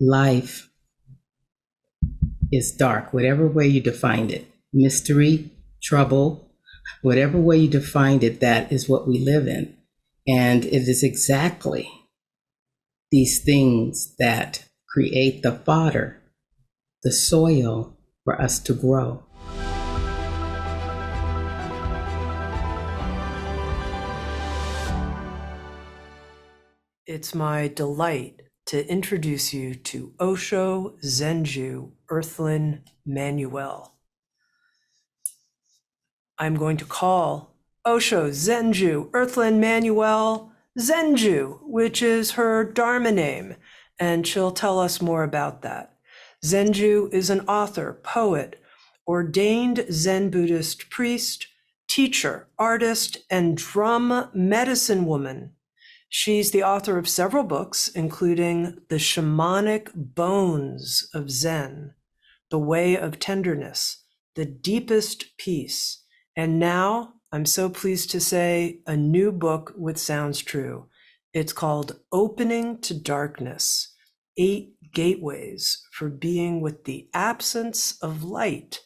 life is dark, whatever way you defined it, mystery, trouble, whatever way you defined it, that is what we live in. And it is exactly these things that create the fodder, the soil for us to grow. It's my delight to introduce you to Osho Zenju Earthlyn Manuel. I'm going to call Osho Zenju Earthlyn Manuel Zenju, which is her Dharma name, and she'll tell us more about that. Zenju is an author, poet, ordained Zen Buddhist priest, teacher, artist, and drum medicine woman. She's the author of several books, including The Shamanic Bones of Zen, The Way of Tenderness, The Deepest Peace, and now, I'm so pleased to say, a new book which sounds true. It's called Opening to Darkness, 8 Gateways for Being with the Absence of Light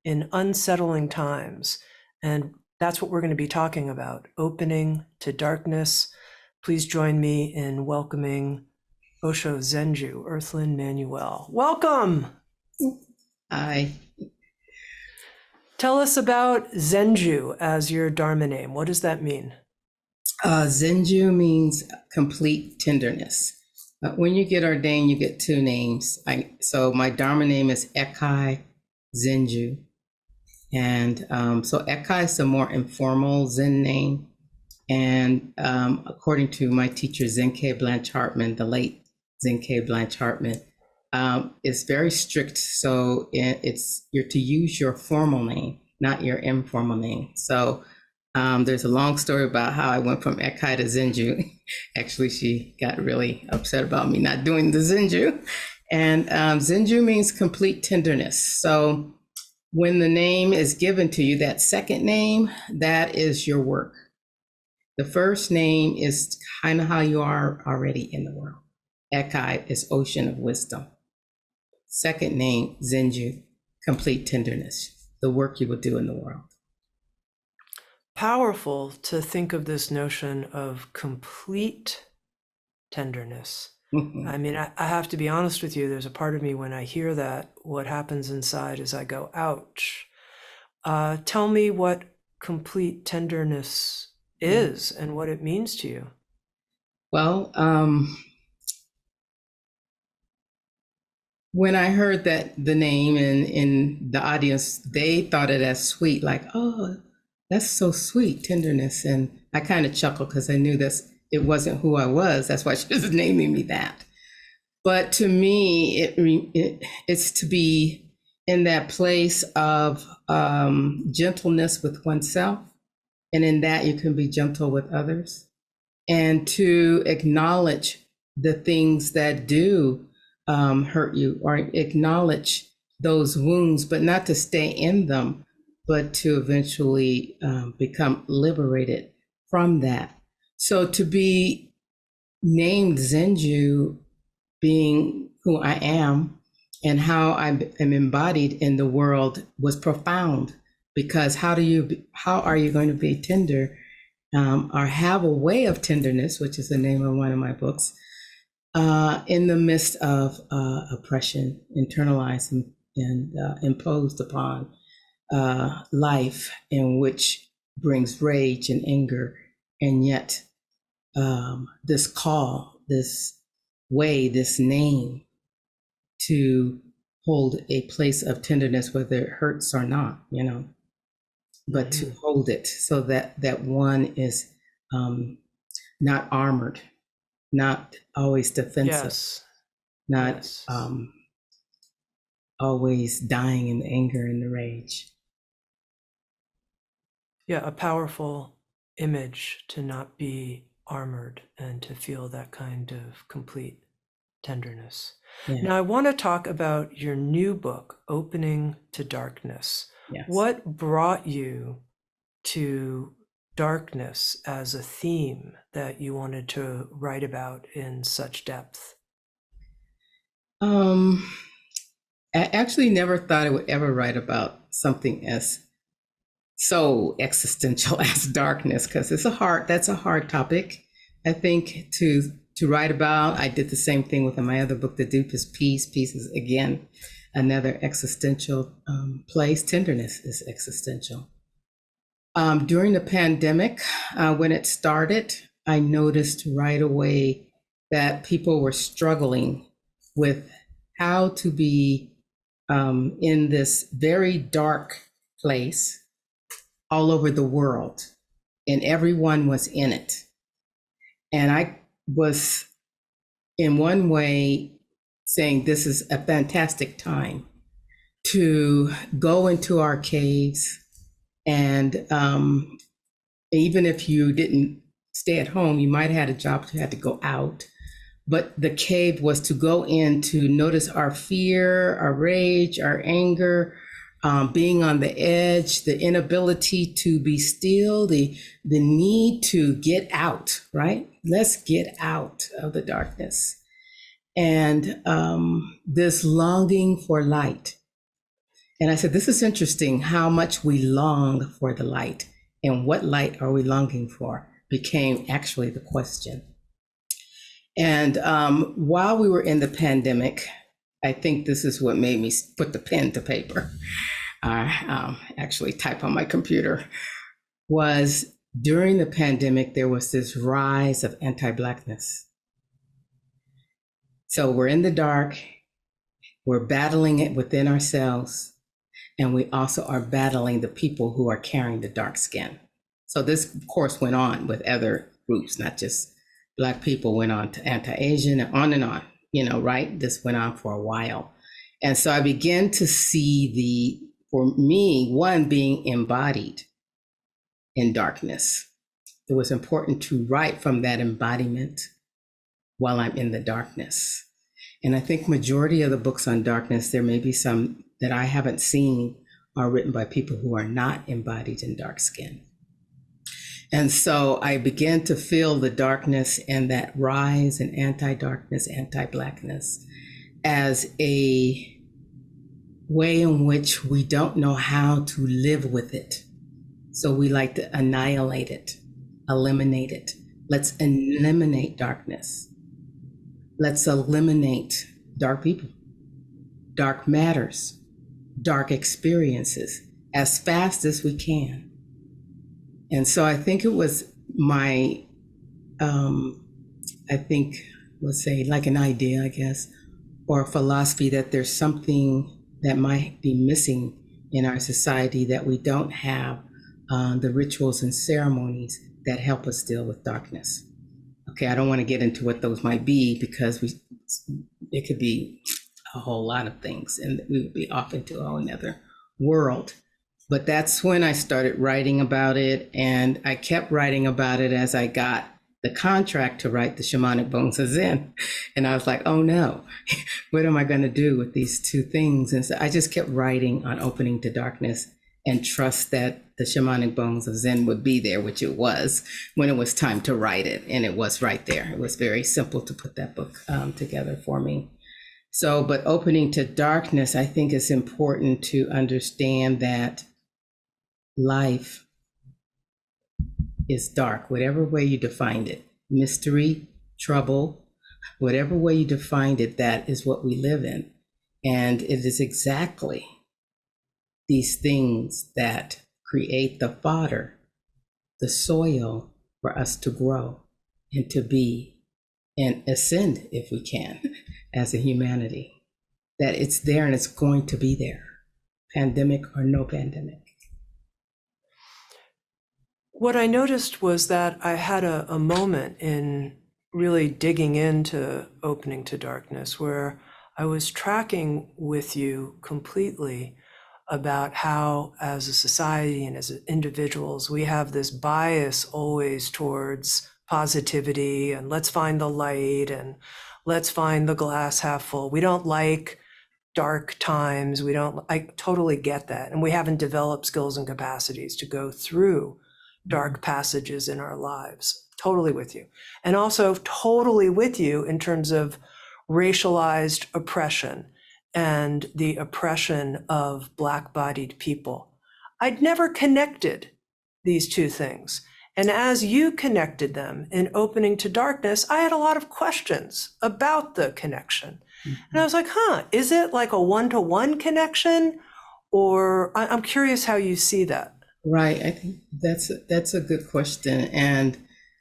in Unsettling Times. And that's what we're going to be talking about, Opening to Darkness. Please join me in welcoming Osho Zenju Earthlyn Manuel. Welcome. Hi. Tell us about Zenju as your Dharma name. What does that mean? Zenju means complete tenderness. When you get ordained, you get 2 names. So my Dharma name is Ekai Zenju. And so Ekai is a more informal Zen name. And according to my teacher, Zenke Blanche Hartman, the late Zenke Blanche Hartman, it's very strict. So you're to use your formal name, not your informal name. So there's a long story about how I went from Ekai to Zenju. Actually, she got really upset about me not doing the Zenju. And Zenju means complete tenderness. So when the name is given to you, that second name, that is your work. The first name is kind of how you are already in the world. Ekai is ocean of wisdom. Second name, Zenju, complete tenderness, the work you will do in the world. Powerful to think of this notion of complete tenderness. I mean, I have to be honest with you, there's a part of me when I hear that, what happens inside is I go, ouch. Tell me what complete tenderness is and what it means to you. Well, when I heard that the name in the audience, they thought it as sweet, like, oh, that's so sweet, tenderness. And I kind of chuckled because I knew it wasn't who I was. That's why she was naming me that. But to me, it's to be in that place of gentleness with oneself. And in that, you can be gentle with others, and to acknowledge the things that do hurt you, or acknowledge those wounds, but not to stay in them, but to eventually become liberated from that. So to be named Zenju, being who I am and how I am embodied in the world, was profound. Because how are you going to be tender or have a way of tenderness, which is the name of one of my books, in the midst of oppression, internalized and imposed upon life, in which brings rage and anger, and yet this call, this way, this name to hold a place of tenderness, whether it hurts or not, but to hold it so that one is not armored, not always defensive, not always dying in the anger and the rage. Yeah, a powerful image to not be armored and to feel that kind of complete tenderness. Yeah. Now, I want to talk about your new book, Opening to Darkness. Yes. What brought you to darkness as a theme that you wanted to write about in such depth? Um, I actually never thought I would ever write about something as so existential as darkness, because that's a hard topic, I think, to write about. I did the same thing with my other book, The Deepest Peace. Peace is, again, another existential place. Tenderness is existential. During the pandemic, when it started, I noticed right away that people were struggling with how to be in this very dark place all over the world, and everyone was in it. And I was, in one way, saying this is a fantastic time to go into our caves. And even if you didn't stay at home, you might have had a job, you had to go out. But the cave was to go in to notice our fear, our rage, our anger, being on the edge, the inability to be still, the need to get out, right? Let's get out of the darkness. And this longing for light. And I said, this is interesting how much we long for the light, and what light are we longing for became actually the question. And while we were in the pandemic, I think this is what made me put the pen to paper. I actually type on my computer. Was during the pandemic, there was this rise of anti-Blackness. So we're in the dark, we're battling it within ourselves, and we also are battling the people who are carrying the dark skin. So this, of course, went on with other groups, not just Black people, went on to anti-Asian and on, right? This went on for a while. And so I began to see for me, one, being embodied in darkness. It was important to write from that embodiment while I'm in the darkness. And I think majority of the books on darkness, there may be some that I haven't seen, are written by people who are not embodied in dark skin. And so I began to feel the darkness and that rise in anti-darkness, anti-Blackness as a way in which we don't know how to live with it. So we like to annihilate it, eliminate it. Let's eliminate darkness. Let's eliminate dark people, dark matters, dark experiences as fast as we can. And so I think it was my, let's say, like an idea, I guess, or a philosophy that there's something that might be missing in our society, that we don't have the rituals and ceremonies that help us deal with darkness. Okay, I don't want to get into what those might be, because it could be a whole lot of things, and we would be off into a whole nother world. But that's when I started writing about it, and I kept writing about it as I got the contract to write the Shamanic Bones of Zen. And I was like, oh no, what am I going to do with these two things? And so I just kept writing on opening to darkness, and trust that the Shamanic Bones of Zen would be there, which it was when it was time to write it. And it was right there. It was very simple to put that book together for me. So, but opening to darkness, I think it's important to understand that life is dark, whatever way you defined it, mystery, trouble, whatever way you defined it, that is what we live in. And it is exactly these things that create the fodder, the soil for us to grow and to be and ascend, if we can, as a humanity. That it's there and it's going to be there, pandemic or no pandemic. What I noticed was that I had a moment in really digging into opening to darkness, where I was tracking with you completely about how, as a society and as individuals, we have this bias always towards positivity and let's find the light and let's find the glass half full. We don't like dark times. I totally get that. And we haven't developed skills and capacities to go through dark passages in our lives. Totally with you. And also totally with you in terms of racialized oppression and the oppression of Black-bodied people. I'd never connected these two things. And as you connected them in Opening to Darkness, I had a lot of questions about the connection. And I was like, is it like a one-to-one connection? Or I'm curious how you see that. Right. I think that's a good question. And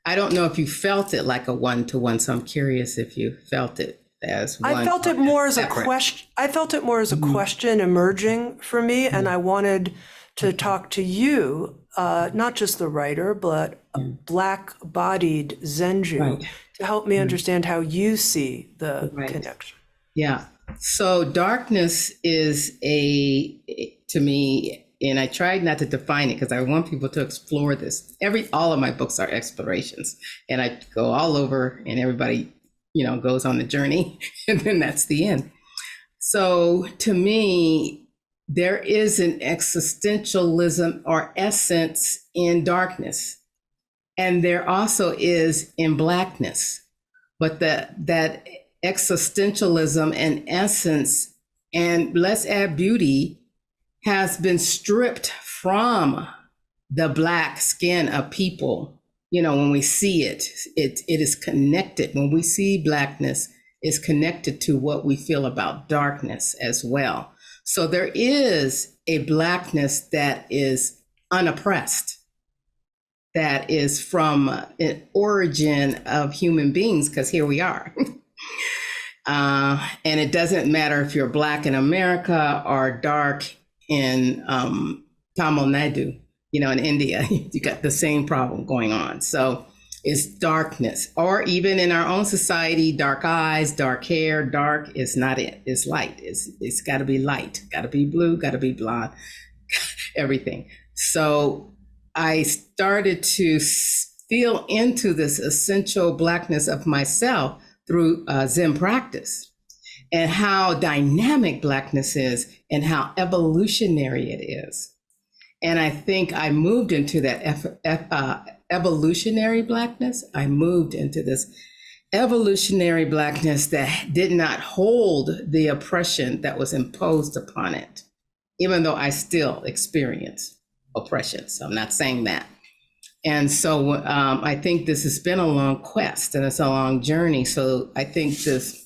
I don't know if you felt it like a one-to-one, so I'm curious if you felt it as one. I felt it more as a question. I felt it more as a question emerging for me, and I wanted to talk to you, not just the writer, but a Black-bodied Zenju, to help me understand how you see the connection. Yeah. So darkness is to me, and I tried not to define it because I want people to explore this. All of my books are explorations, and I go all over, and everybody, goes on the journey, and then that's the end. So to me, there is an existentialism or essence in darkness, and there also is in Blackness, but that existentialism and essence, and let's add beauty, has been stripped from the Black skin of people. When we see it is connected. When we see Blackness, it's connected to what we feel about darkness as well. So there is a Blackness that is unoppressed, that is from an origin of human beings, because here we are. And it doesn't matter if you're Black in America or dark in Tamil Nadu, in India. You got the same problem going on. So it's darkness, or even in our own society, dark eyes, dark hair. Dark is not it. It's light. It's got to be light. Got to be blue. Got to be blonde. Everything. So I started to feel into this essential Blackness of myself through Zen practice, and how dynamic Blackness is, and how evolutionary it is. And I think I moved into that evolutionary Blackness. I moved into this evolutionary Blackness that did not hold the oppression that was imposed upon it, even though I still experience oppression. So I'm not saying that. And so I think this has been a long quest, and it's a long journey. So I think this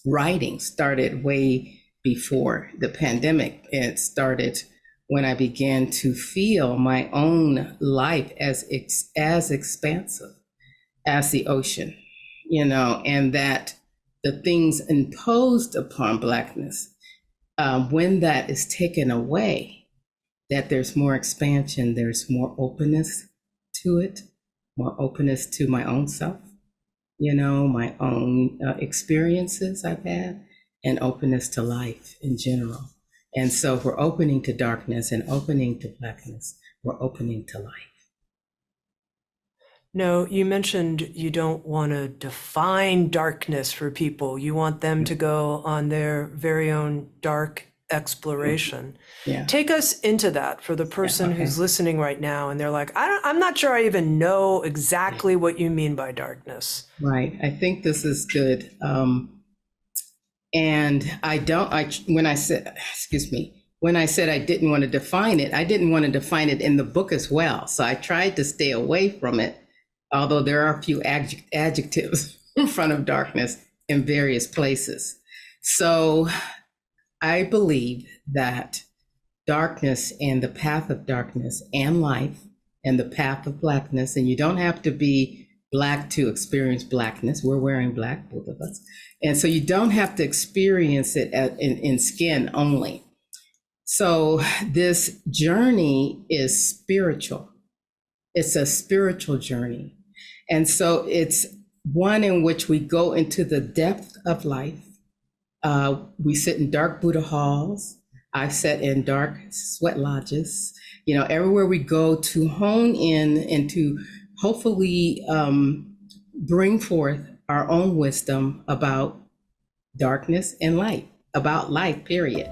writing started way before the pandemic. It started when I began to feel my own life as expansive as the ocean, and that the things imposed upon Blackness, when that is taken away, that there's more expansion, there's more openness to it, more openness to my own self, my own experiences I've had, and openness to life in general. And so if we're opening to darkness and opening to Blackness, we're opening to life. No, you mentioned you don't want to define darkness for people. You want them to go on their very own dark exploration. Yeah. Take us into that for the person who's listening right now, and they're like, I'm not sure I even know exactly what you mean by darkness. Right. I think this is good. And when I said I didn't want to define it, I didn't want to define it in the book as well. So I tried to stay away from it, although there are a few adjectives in front of darkness in various places. So I believe that darkness and the path of darkness and life and the path of Blackness, and you don't have to be Black to experience Blackness. We're wearing black, both of us. And so you don't have to experience it in skin only. So this journey is spiritual. It's a spiritual journey. And so it's one in which we go into the depth of life. We sit in dark Buddha halls. I've sat in dark sweat lodges. Everywhere we go to hone in and to hopefully bring forth our own wisdom about darkness and light, about life, period.